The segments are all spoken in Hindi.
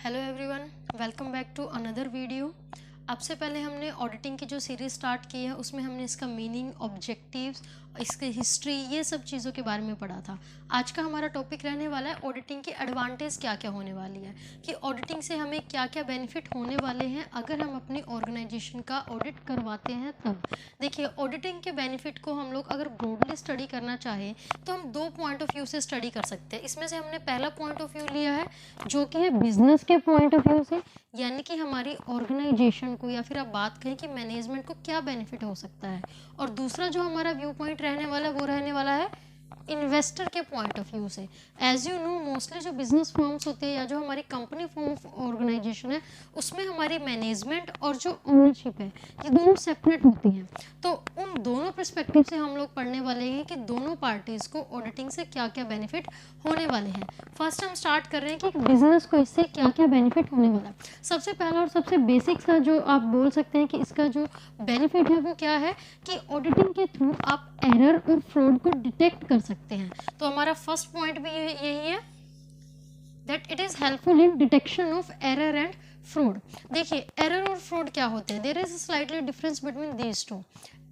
Hello everyone, welcome back to another video. अब से पहले हमने ऑडिटिंग की जो सीरीज़ स्टार्ट की है उसमें हमने इसका मीनिंग, ऑब्जेक्टिव्स, इसकी हिस्ट्री, ये सब चीज़ों के बारे में पढ़ा था। आज का हमारा टॉपिक रहने वाला है ऑडिटिंग की एडवांटेज क्या क्या होने वाली है, कि ऑडिटिंग से हमें क्या क्या बेनिफिट होने वाले हैं अगर हम अपनी ऑर्गेनाइजेशन का ऑडिट करवाते हैं तब। देखिए, ऑडिटिंग के बेनिफिट को हम लोग अगर ब्रॉडली स्टडी करना चाहें तो हम दो पॉइंट ऑफ व्यू से स्टडी कर सकते हैं। इसमें से हमने पहला पॉइंट ऑफ व्यू लिया है जो कि है बिजनेस के पॉइंट ऑफ व्यू से, यानी कि हमारी ऑर्गेनाइजेशन को या फिर आप बात कहें कि मैनेजमेंट को क्या बेनिफिट हो सकता है। और दूसरा जो हमारा व्यू पॉइंट रहने वाला है वो रहने वाला है इन्वेस्टर के पॉइंट ऑफ व्यू से। एज यू नो, मोस्टली जो बिजनेस फॉर्म्स होते हैं या जो हमारी कंपनी फॉर्म ऑफ ऑर्गेनाइजेशन है उसमें हमारी मैनेजमेंट और जो ओनरशिप है ये दोनों सेपरेट होती हैं। तो उन दोनों पर्सपेक्टिव से हम लोग पढ़ने वाले हैं कि दोनों पार्टीज़ को ऑडिटिंग से क्या क्या बेनिफिट होने वाले हैं। फर्स्ट हम स्टार्ट कर रहे हैं कि बिजनेस को इससे क्या क्या बेनिफिट होने वाला है। सबसे पहला और सबसे बेसिक सा जो आप बोल सकते हैं कि इसका जो बेनिफिट है वो क्या है कि ऑडिटिंग के थ्रू आप एरर और फ्रॉड को डिटेक्ट कर सकते हैं। तो हमारा फर्स्ट पॉइंट भी यही है that it is helpful in detection of error and fraud. देखिए, एरर और फ्रॉड क्या होते हैं, there is slightly difference between these two.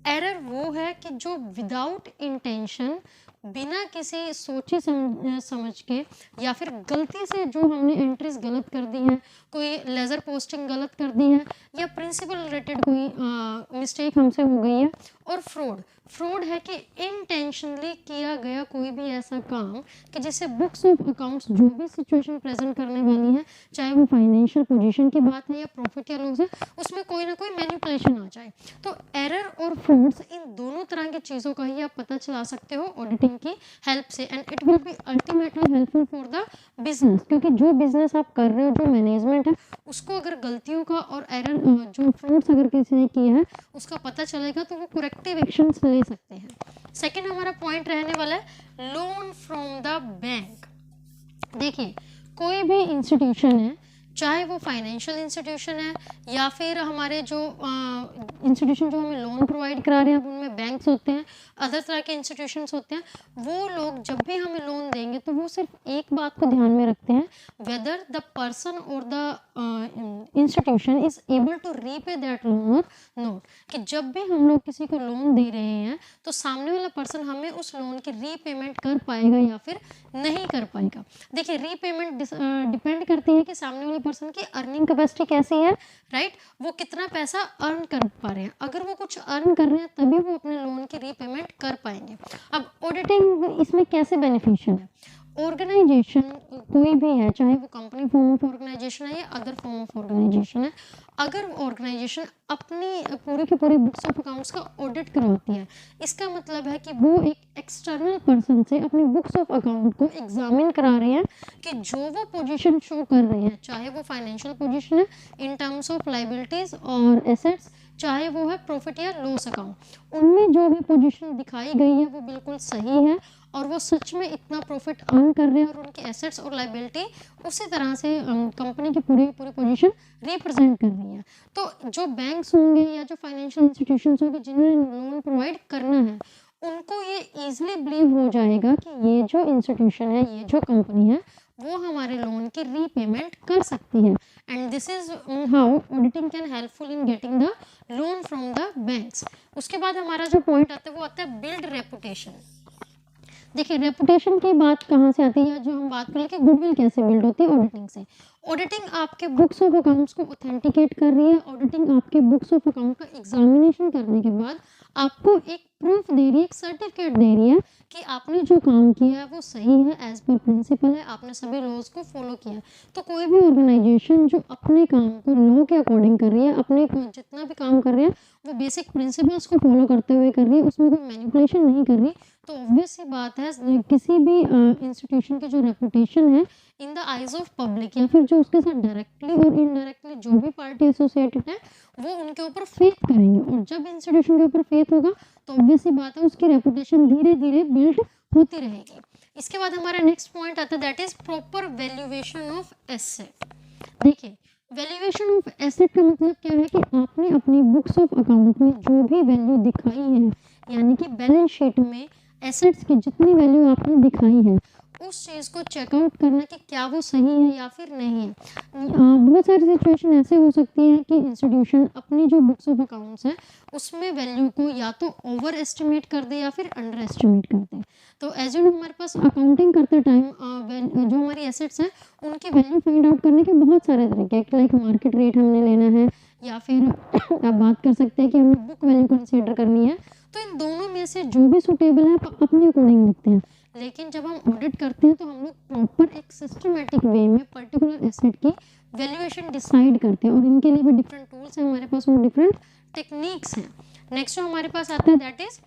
Error वो है कि जो विदाउट इंटेंशन, बिना किसी सोचे समझ के या फिर गलती से जो हमने एंट्रीज गलत कर दी हैं, कोई लेज़र पोस्टिंग गलत कर दी है या प्रिंसिपल रिलेटेड कोई मिस्टेक हमसे हो गई है। और फ्रॉड है कि इनटेंशनली किया गया कोई भी ऐसा काम कि जिससे बुक्स ऑफ अकाउंट्स जो भी सिचुएशन प्रेजेंट करने वाली है, चाहे वो फाइनेंशियल पोजीशन की बात है या प्रॉफिट या लॉस है, उसमें कोई ना कोई मैनिपुलेशन आ जाए। तो एरर और फ्रॉड्स, इन दोनों तरह की चीज़ों का ही आप पता चला सकते हो ऑडिटिंग की हेल्प से, and it will be ultimately helpful for the business. क्योंकि जो बिजनेस आप कर रहे हो, जो मैनेजमेंट है, उसको अगर गलतियों का और एरर जो फ्रॉड्स अगर किसी ने किया है उसका पता चलेगा तो वो करेक्टिव एक्शंस ले सकते हैं। सेकंड हमारा पॉइंट रहने वाला है लोन फ्रॉम द बैंक। देखिए, कोई भी इंस्टीट्यूशन है, चाहे वो फाइनेंशियल इंस्टीट्यूशन है या फिर हमारे जो इंस्टीट्यूशन जो हमें लोन प्रोवाइड करा रहे हैं, उनमें बैंक्स होते हैं, अदर तरह के इंस्टीट्यूशंस होते हैं, वो लोग जब भी हमें लोन देंगे तो वो सिर्फ एक बात को ध्यान में रखते हैं, वेदर द पर्सन और the institution is able to repay that loan और नॉट। कि जब भी हम लोग किसी को लोन दे रहे हैं तो सामने वाला पर्सन हमें उस लोन की रीपेमेंट कर पाएगा या फिर नहीं कर पाएगा। देखिए, रीपेमेंट डिपेंड करती है कि सामने वाले पर्सन की अर्निंग कैपेसिटी कैसी है, राइट, वो कितना पैसा अर्न कर पा रहे हैं। अगर वो कुछ अर्न कर रहे हैं तभी वो अपने लोन की रीपेमेंट कर पाएंगे। अब ऑडिटिंग इसमें कैसे बेनिफिशियल है, ऑर्गेनाइजेशन कोई भी है, चाहे वो कंपनी फॉर्म ऑफ ऑर्गेनाइजेशन है या अदर फॉर्म ऑफ ऑर्गेनाइजेशन है, अगर ऑर्गेनाइजेशन अपनी पूरी की पूरी बुक्स ऑफ अकाउंट्स का ऑडिट करवाती है, इसका मतलब है कि वो एक एक्सटर्नल पर्सन से अपनी बुक्स ऑफ अकाउंट को एग्जामिन करा रहे हैं कि जो वो पोजीशन शो कर रहे हैं, चाहे वो फाइनेंशियल पोजीशन है इन टर्म्स ऑफ लाइबिलिटीज और एसेट्स, चाहे वो है प्रॉफिट या लॉस अकाउंट, उनमें जो भी पोजीशन दिखाई गई है वो बिल्कुल सही है और वो सच में इतना प्रॉफिट अर्न कर रहे हैं और उनकी एसेट्स और लाइबिलिटी उसी तरह से कंपनी की पूरी पोजीशन रिप्रेजेंट कर रही है। तो जो बैंक्स होंगे या जो फाइनेंशियल इंस्टीट्यूशंस होंगे जिन्होंने लोन प्रोवाइड करना है, उनको ये ईजिली बिलीव हो जाएगा कि ये जो इंस्टीट्यूशन है, ये जो कंपनी है, वो हमारे लोन की रीपेमेंट कर सकती है। And this is how auditing can helpful in getting the loan from the banks. उसके बाद हमारा जो पॉइंट आता है वो आता है बिल्ड रेपुटेशन। देखिए, रेपुटेशन की बात कहाँ से आती है, या जो हम बात करें कि गुडविल कैसे बिल्ड होती है ऑडिटिंग से। ऑडिटिंग आपके बुक्स ऑफ अकाउंट्स को ऑथेंटिकेट कर रही है। ऑडिटिंग आपके बुक्स ऑफ अकाउंट का एग्जामिनेशन करने के बाद आपको एक प्रूफ दे रही है, एक सर्टिफिकेट दे रही है कि आपने जो काम किया है वो सही है, एज पर प्रिंसिपल है, आपने सभी लॉज को फॉलो किया। तो कोई भी ऑर्गेनाइजेशन जो अपने काम को लॉ के अकॉर्डिंग कर रही है, अपने जितना भी काम कर रही है वो बेसिक प्रिंसिपल्स को फॉलो करते हुए कर रही है, उसमें कोई मैनिपुलेशन नहीं कर रही, तो ऑब्वियस सी बात है किसी भी इंस्टीट्यूशन की जो रेपुटेशन है in the eyes of public या फिर जो उसके साथ डायरेक्टली और इनडायरेक्टली जो भी पार्टी एसोसिएटेड है वो उनके ऊपर फेथ करेंगे, और जब इंस्टीट्यूशन के ऊपर फेथ होगा तो ऑब्वियस सी बात है उसकी रेपुटेशन धीरे धीरे बिल्ड होती रहेगी। इसके बाद हमारा नेक्स्ट पॉइंट आता है that is proper valuation of asset. देखिए, वैल्यूएशन ऑफ एसेट का मतलब क्या है कि आपने अपनी बुक्स ऑफ अकाउंट में जो भी वैल्यू दिखाई है, यानी कि बैलेंस शीट में एसेट्स की जितनी वैल्यू आपने दिखाई है उस चीज़ को चेकआउट करना कि क्या वो सही है या फिर नहीं है। बहुत सारी सिचुएशन ऐसे हो सकती है कि इंस्टीट्यूशन अपनी जो बुक्स ऑफ अकाउंट्स हैं उसमें वैल्यू को या तो ओवर एस्टिमेट कर दे या फिर अंडर एस्टिमेट कर दे। तो एज यू नो हमारे पास अकाउंटिंग करते टाइम जो हमारी एसेट्स हैं उनकी वैल्यू फाइंड आउट करने के बहुत सारे तरीके हैं, लाइक मार्केट रेट हमने लेना है या फिर आप बात कर सकते हैं कि हमें बुक वैल्यू कंसीडर करनी है। तो इन दोनों में से जो भी सुटेबल है आप अपने अकॉर्डिंग लिखते हैं। लेकिन जब हम ऑडिट करते हैं तो हम लोग प्रॉपर एक सिस्टमेटिक वे में पर्टिकुलर एसेट की वैल्यूएशन डिसाइड करते हैं और इनके लिए भी डिफरेंट टूल्स हैं हमारे पास और डिफरेंट टेक्निक्स हैं। नेक्स्ट जो हमारे पास आता है that is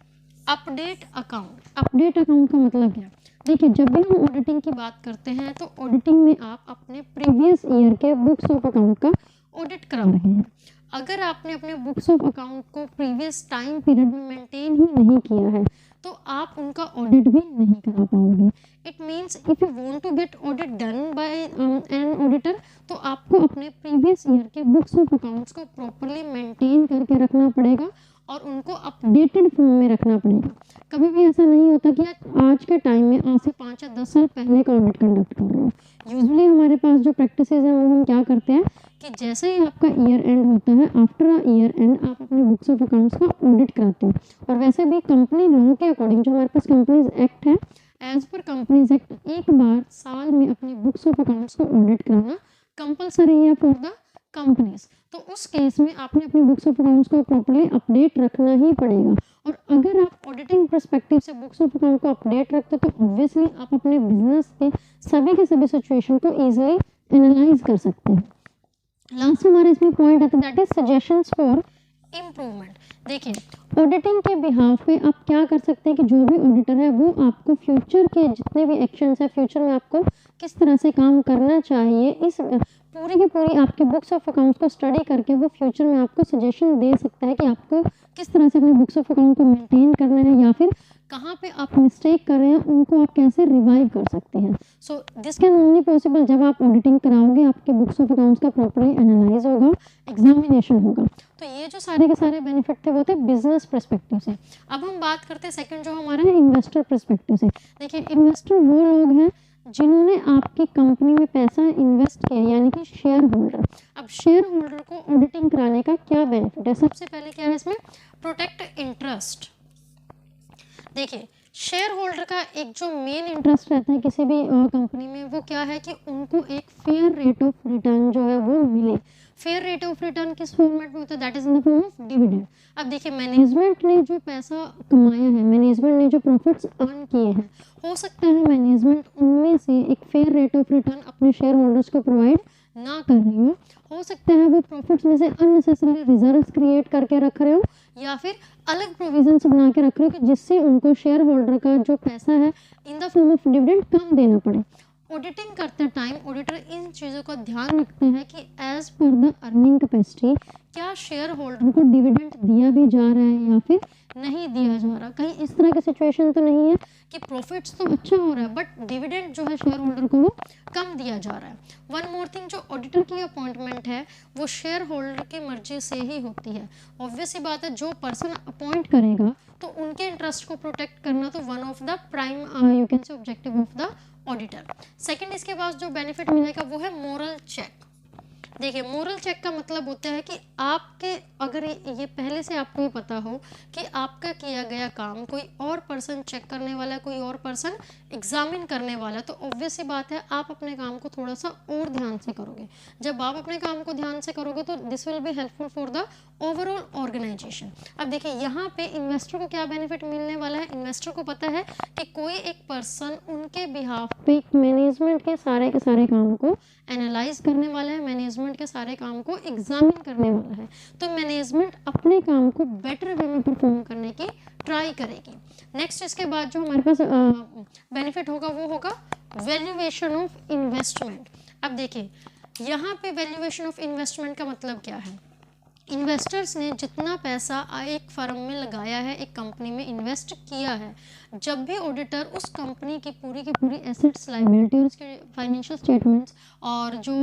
update account. Update account का मतलब क्या है? देखिए, जब भी हम ऑडिटिंग की बात करते हैं तो ऑडिटिंग में आप अपने प्रीवियस ईयर के बुक्स ऑफ अकाउंट का ऑडिट करा रहे हैं। अगर आपने अपने बुक्स ऑफ अकाउंट को प्रीवियस टाइम पीरियड में मेंटेन ही नहीं किया है तो आप उनका ऑडिट भी नहीं करा पाओगे। It means if you want to get audit done by an auditor तो आपको अपने प्रीवियस ईयर के बुक्स ऑफ अकाउंट्स को प्रॉपरली मेंटेन करके रखना पड़ेगा और उनको अपडेटेड फॉर्म में रखना पड़ेगा। कभी भी ऐसा नहीं होता कि आज के टाइम में आज से 5 या 10 साल पहले का ऑडिट कंडक्ट कर रहे हो। यूजुअली हमारे पास जो प्रैक्टिसेस हैं वो हम क्या करते हैं कि जैसे ही आपका ईयर एंड होता है, आफ्टर अ ईयर एंड आप अपने बुक्स ऑफ अकाउंट्स का ऑडिट कराते हो। और वैसे भी कंपनी लॉ के अकॉर्डिंग जो हमारे पास कंपनीज एक्ट है, एज पर कंपनीज एक्ट एक बार साल में अपने बुक्स ऑफ अकाउंट्स को ऑडिट कराना कंपलसरी है फॉर द कंपनीज। तो उस केस में आपने अपनी बुक्स ऑफ अकाउंट्स को प्रॉपर्ली अपडेट रखना ही पड़ेगा। और अगर आप ऑडिटिंग पर्सपेक्टिव से बुक्स ऑफ अकाउंट को अपडेट रखते हो तो ऑब्वियसली आप अपने बिजनेस के सभी सिचुएशन को ईजिली एनालाइज कर सकते हैं। लास्ट हमारा इसमें पॉइंट आता है that is suggestions for improvement. देखिए, ऑडिटिंग के बिहाफ पे आप क्या कर सकते हैं कि जो भी ऑडिटर है वो आपको फ्यूचर के जितने भी एक्शंस है, फ्यूचर में आपको किस तरह से काम करना चाहिए, इस पूरी की पूरी आपके बुक्स ऑफ अकाउंट्स को स्टडी करके वो फ्यूचर में आपको सजेशन दे सकता है कि आपको किस तरह से अपने बुक्स ऑफ अकाउंट को मेंटेन करना है या फिर कहाँ पे आप मिस्टेक कर रहे हैं उनको आप कैसे रिवाइव कर सकते हैं। So this can only possible जब आप ऑडिटिंग कराओगे, आपके बुक्स ऑफ अकाउंट्स का प्रॉपरली एनालाइज होगा, एग्जामिनेशन होगा। तो ये जो सारे के सारे बेनिफिट थे वो थे बिजनेस पर्सपेक्टिव से। अब हम बात करते हैं सेकंड जो हमारा है इन्वेस्टर पर्सपेक्टिव से। देखिए, इन्वेस्टर वो लोग हैं जिन्होंने आपकी कंपनी में पैसा इन्वेस्ट किया, यानी कि शेयर होल्डर। अब शेयर होल्डर को ऑडिटिंग कराने का क्या बेनिफिट है? सबसे पहले क्या है इसमें, प्रोटेक्ट इंटरेस्ट। देखिए, शेयर होल्डर का एक जो मेन इंटरेस्ट रहता है किसी भी कंपनी में वो क्या है कि उनको एक फेयर रेट ऑफ रिटर्न जो है वो मिले। फेयर रेट ऑफ रिटर्न किस फॉर्मेट में होता है? That is in the form of dividend. अब देखिए, मैनेजमेंट ने जो पैसा कमाया है, मैनेजमेंट ने जो प्रॉफिट्स अर्न किए हैं, हो सकता है मैनेजमेंट उनमें से एक फेयर रेट ऑफ रिटर्न अपने शेयर होल्डर्स को प्रोवाइड ना कर रही हो सकता है वो प्रॉफिट्स में से अननेसेसरी रिजर्व्स क्रिएट करके रख रहे हो या फिर अलग प्रोविजंस बना के रख रहे हो कि जिससे उनको शेयर होल्डर का जो पैसा है in the form of dividend कम देना पड़े। ऑडिटिंग करते टाइम ऑडिटर इन चीज़ों का ध्यान रखते हैं कि as per the earning capacity क्या शेयर होल्डर को डिविडेंड दिया भी जा रहा है या फिर नहीं दिया जा रहा। कहीं इस तरह की सिचुएशन तो नहीं है कि प्रॉफिट्स तो अच्छा हो रहा है बट डिविडेंड जो है शेयर होल्डर को वो कम दिया जा रहा है। वन मोर थिंग, जो ऑडिटर की अपॉइंटमेंट है वो शेयर होल्डर की मर्जी से ही होती है। ऑब्वियस ही बात है, जो पर्सन अपॉइंट करेगा तो उनके इंटरेस्ट को प्रोटेक्ट करना तो one of the prime you can से objective of the auditor. Second इसके पास जो बेनिफिट मिलेगा वो है मोरल चेक। देखिए, मोरल चेक का मतलब होता है कि आपके अगर ये पहले से आपको ये पता हो कि आपका किया गया काम कोई और पर्सन चेक करने वाला है, कोई और पर्सन एग्जामिन करने वाला है, तो ऑब्वियस सी बात है आप अपने काम को थोड़ा सा और ध्यान से करोगे। जब आप अपने काम को ध्यान से करोगे तो this will be helpful for the overall organisation. अब देखिए, यहाँ पे इन्वेस्टर को क्या बेनिफिट मिलने वाला है। इन्वेस्टर को पता है कि कोई एक पर्सन उनके बिहाफ पे मैनेजमेंट के सारे काम को एनालाइज करने वाला है, मैनेजमेंट के सारे काम को एग्जामिन करने वाला है, तो मैनेजमेंट अपने काम को बेटर वे में परफॉर्म करने की ट्राई करेगी। नेक्स्ट इसके बाद जो हमारे पास बेनिफिट होगा वो होगा वैल्यूएशन ऑफ इन्वेस्टमेंट। अब देखिए, यहाँ पे वैल्यूएशन ऑफ इन्वेस्टमेंट का मतलब क्या है। इन्वेस्टर्स ने जितना पैसा एक फर्म में लगाया है, एक कंपनी में इन्वेस्ट किया है, जब भी ऑडिटर उस कंपनी की पूरी एसेट्स, लायबिलिटी और उसके फाइनेंशियल स्टेटमेंट्स और जो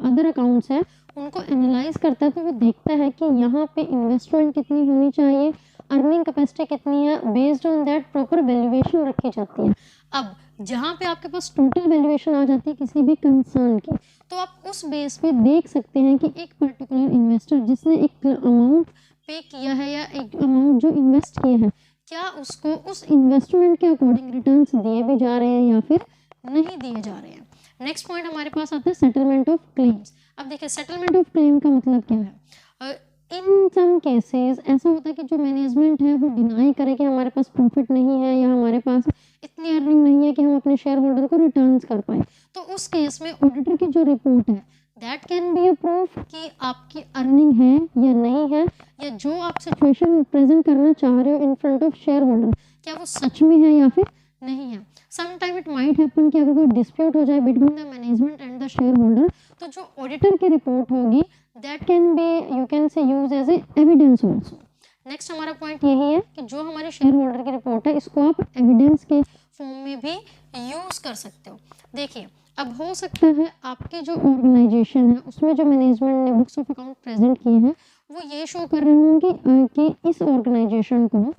अदर अकाउंट्स हैं उनको एनालाइज करता है तो वो देखता है कि यहाँ पे इन्वेस्टमेंट कितनी होनी चाहिए, अर्निंग कैपेसिटी कितनी है, based on that proper valuation रखी जाती है। अब जहाँ पे आपके पास टोटल वैल्यूएशन आ जाती है किसी भी कंसर्न की, तो आप उस बेस पे देख सकते हैं कि एक पर्टिकुलर इन्वेस्टर जिसने एक अमाउंट पे किया है या एक अमाउंट जो इन्वेस्ट किया है, क्या उसको उस इन्वेस्टमेंट के अकॉर्डिंग रिटर्न्स दिए भी जा रहे हैं या फिर नहीं दिए जा रहे हैं। नेक्स्ट पॉइंट हमारे पास आता है सेटलमेंट ऑफ क्लेम्स। अब देखिए सेटलमेंट ऑफ क्लेम का मतलब क्या है। इन सम केसेस ऐसा होता है कि जो मैनेजमेंट है वो डिनाई करे कि हमारे पास प्रॉफिट नहीं है या हमारे पास इतनी अर्निंग नहीं है कि हम अपने शेयर होल्डर को रिटर्न्स कर पाए, तो उस केस में ऑडिटर की जो रिपोर्ट है that can be a proof कि आपकी अर्निंग है या नहीं है, या जो आप सिचुएशन प्रेजेंट करना चाह रहे हो in front of share holder क्या वो सच में है या फिर नहीं है। Some time it might happen कि अगर कोई डिस्प्यूट हो जाए between the management and the share holder, तो जो ऑडिटर की रिपोर्ट होगी that can be you can say use as a evidence also. Next हमारा पॉइंट यही है कि जो हमारे शेयर होल्डर की रिपोर्ट है इसको आप एविडेंस के फॉर्म में भी यूज कर सकते हो। देखिए अब हो सकता है आपकी जो ऑर्गेनाइजेशन है उसमें जो मैनेजमेंट ने बुक्स ऑफ अकाउंट प्रेजेंट किए हैं वो ये शो कर रहे होंगे कि इस ऑर्गेनाइजेशन को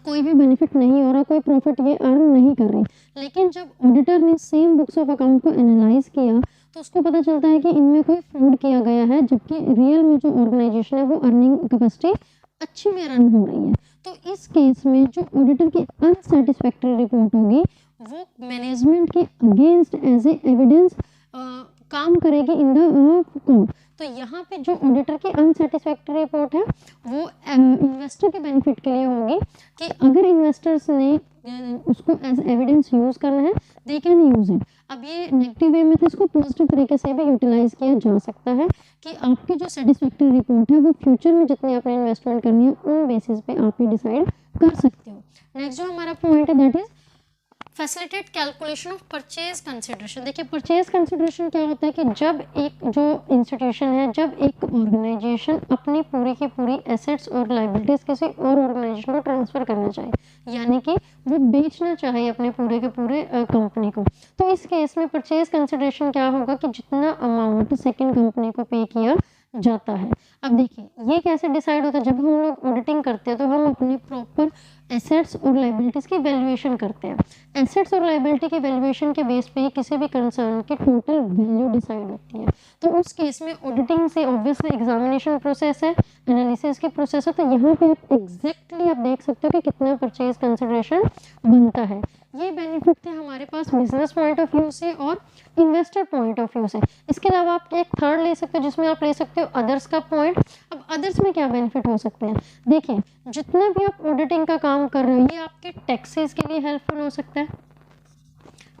कोई भी बेनिफिट नहीं हो रहा, कोई प्रॉफिट ये अर्न नहीं कर रही, लेकिन जब ऑडिटर ने सेम बुक्स ऑफ अकाउंट को एनालाइज किया तो उसको पता चलता है कि इनमें कोई फ्रॉड किया गया है, जबकि रियल में जो ऑर्गेनाइजेशन है वो अर्निंग कैपेसिटी अच्छी में रन हो रही है। तो इस केस में जो ऑडिटर की अनसेटिस्फैक्टरी रिपोर्ट होगी वो मैनेजमेंट के अगेंस्ट एज ए एविडेंस काम करेगी इन द कोर्ट। तो यहाँ पे जो ऑडिटर की अनसेटिस्फैक्टरी रिपोर्ट है वो इन्वेस्टर के बेनिफिट के लिए होगी कि अगर इन्वेस्टर्स ने उसको एज एविडेंस यूज़ करना है दे कैन यूज़ इट। अब ये नेगेटिव वे में था, इसको पॉजिटिव तरीके से भी यूटिलाइज किया जा सकता है कि आपकी जो सेटिस्फैक्टरी रिपोर्ट है वो फ्यूचर में जितनी आपने इन्वेस्टमेंट करनी है उन बेसिस पे आप ये डिसाइड कर सकते हो। नेक्स्ट जो हमारा पॉइंट है that is facilitate calculation of purchase consideration. देखिए परचेज कंसिडरेशन क्या होता है कि जब एक जो इंस्टीट्यूशन है, जब एक ऑर्गेनाइजेशन अपनी पूरी की पूरी एसेट्स और लाइबिलिटीज किसी और ऑर्गेनाइजेशन को ट्रांसफर करना चाहे, यानी कि वो बेचना चाहे अपने पूरे के पूरे कंपनी को, तो इस केस में परचेज कंसिडरेशन क्या होगा कि जितना अमाउंट सेकेंड कंपनी को पे किया जाता है। अब देखिए ये कैसे डिसाइड होता है, जब हम लोग ऑडिटिंग करते हैं तो हम अपनी प्रॉपर एसेट्स और लाइबिलिटीज़ की वैल्यूएशन करते हैं। एसेट्स और लाइबिलिटी की वैल्यूएशन के बेस पे ही किसी भी कंसर्न की टोटल वैल्यू डिसाइड होती है। तो उस केस में ऑडिटिंग से ऑब्वियसली एग्जामिनेशन प्रोसेस है, एनालिसिस की प्रोसेस है, तो यहाँ पे आप एग्जैक्टली आप देख सकते हो कि कितना परचेज कंसिडरेशन बनता है। ये बेनिफिट थे हमारे पास बिजनेस पॉइंट ऑफ व्यू से और इन्वेस्टर पॉइंट ऑफ व्यू से। इसके अलावा आप एक थर्ड ले सकते हो जिसमें आप ले सकते हो अदर्स का पॉइंट। अब अदर्स में क्या बेनिफिट हो सकते हैं, देखिए जितना भी आप ऑडिटिंग का काम कर रहे हो ये आपके टैक्सेस के लिए हेल्पफुल हो सकता है।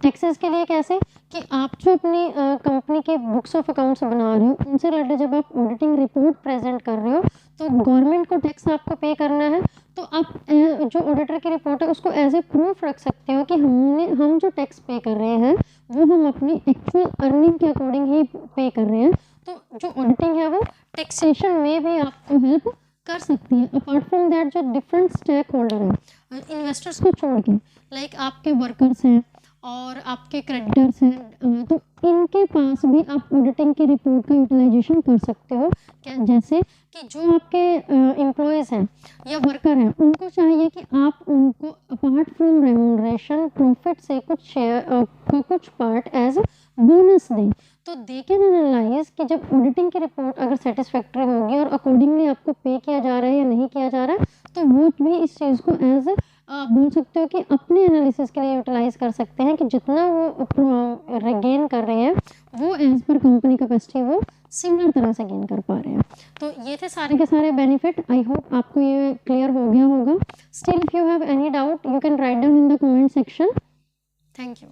टैक्सेस के लिए कैसे कि आप जो अपनी कंपनी के बुक्स ऑफ अकाउंट्स बना रहे हो उनसे रिलेटेड जब आप ऑडिटिंग रिपोर्ट प्रेजेंट कर रहे हो तो गवर्नमेंट को टैक्स आपको पे करना है, तो आप जो ऑडिटर की रिपोर्ट है उसको एज ए प्रूफ रख सकते हो कि हम जो टैक्स पे कर रहे हैं वो हम अपनी एक्चुअल अर्निंग के अकॉर्डिंग ही पे कर रहे हैं। तो जो ऑडिटिंग है वो टैक्सेशन में भी आपको हेल्प कर सकती है। अपार्ट फ्रॉम दैट जो डिफरेंट स्टेक होल्डर हैं इन्वेस्टर्स को छोड़ के, लाइक आपके वर्कर्स हैं और आपके क्रेडिटर्स हैं, तो इनके पास भी आप ऑडिटिंग की रिपोर्ट का यूटिलाइजेशन कर सकते हो। क्या जैसे कि जो आपके एम्प्लॉयज़ हैं या वर्कर हैं उनको चाहिए कि आप उनको अपार्ट फ्रॉम रेम्यूनरेशन प्रॉफिट से कुछ शेयर कुछ पार्ट एज बोनस दें, तो दे कैन एनालाइज कि जब ऑडिटिंग की रिपोर्ट अगर सेटिस्फैक्ट्री होगी और अकॉर्डिंगली आपको पे किया जा रहा है या नहीं किया जा रहा है, तो वो भी इस चीज़ को एज बोल सकते हो कि अपने एनालिसिस के लिए यूटिलाइज कर सकते हैं कि जितना वो गेन कर रहे हैं वो एज पर कंपनी कैपेसिटी वो सिमिलर तरह से गेन कर पा रहे हैं। तो ये थे सारे के सारे बेनिफिट। आई होप आपको ये क्लियर हो गया होगा। Still if you have any doubt you can write down in the comment section. Thank you.